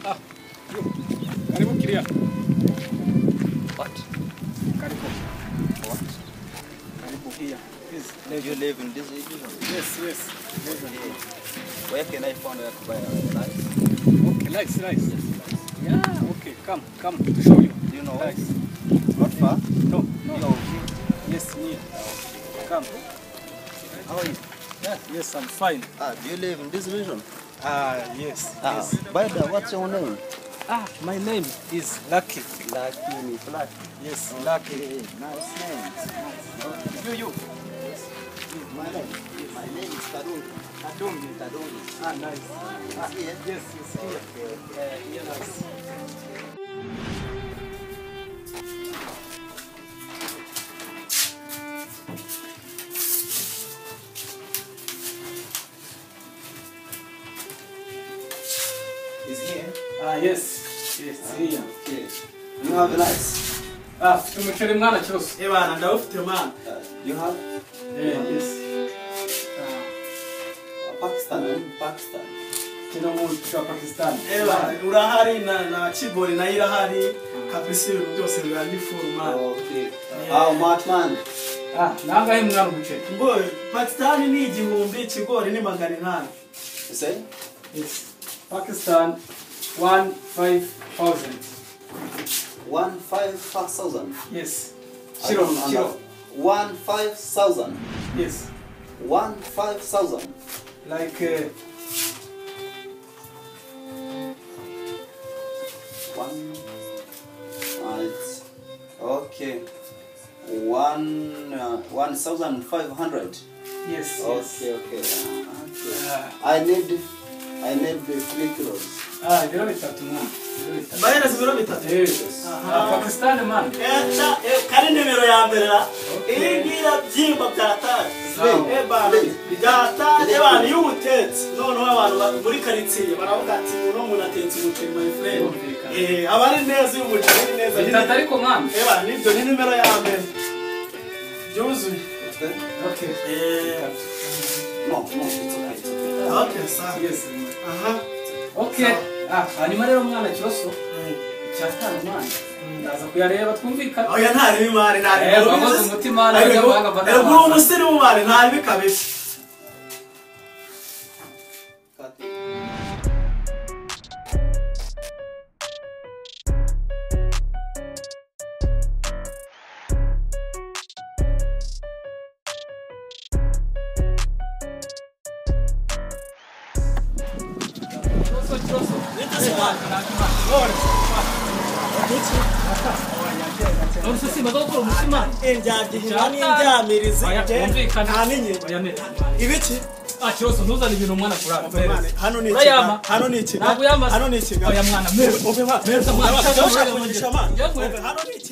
Ah, karibu kiria. What? Karibu. What? Karibu here. Do you live in this region? Yes. Okay. Where can I find a rice? Okay, nice. Yeah, okay, come to show you. Do you know? Nice. Not far? No. No. Yes, near. Come. How are you? Yes, I'm fine. Do you live in this region? Yes. By the way, what's your name? My name is Lucky. Lucky. Yes, Okay. Lucky. Nice name. Okay. You. Yes. My name is KADUNGI. KADUNGI. Nice. Here? Yes, here. Here, nice. Is here? Yes, here. Okay. You have rice? Tumuchere mwana cyose. Ebana ndawufite man. You have? Yes. Pakistan. Kino mu Pakistan. Ebana urahari na kibori na irahari kabisa ibintu byose birandi forma. Okay. How much man? Nangahe mwana umuceri. Ngo Pakistan ni igihumbi kigori ni 800. You say? Yes. Pakistan 15,000. 15,000. Yes. Shiro. 15,000. Yes. 15,000. Like It's okay. 1,500. yes. Okay. I need the 3 kilos. Ibiro bitatu mwana. Bayana zibiro bitatu. Yes. Pakistan man. Kari nimero ya mbere la. Ingira byimba byatari. Ebana byatari ebana y'ubutetse. None abantu muri karitsiye baravuga ati uno muntu atetse umuceri my friend. Abari neza y'umuceri neza. Bitatu ariko mwana. Ebana nibyo ni nimero ya mbere. Byuzuye. Okay. No, it's okay. Okay, sir. Yes. Okay. Hanyuma rero mwana kiroso. Cyatanga mwana. Ndaza kuyareba twumvikana. Oya ntari bimare ntari. Bagoze umutima n'abajya banga bana. Ego umusiri bimare ntari bikabisha. Ibiki? Kiroso ntuzana ibintu umwana kurara. Hano ni Hano ni iki? Oya mwana. Hano ni iki? Oya mwana. Hano ni iki?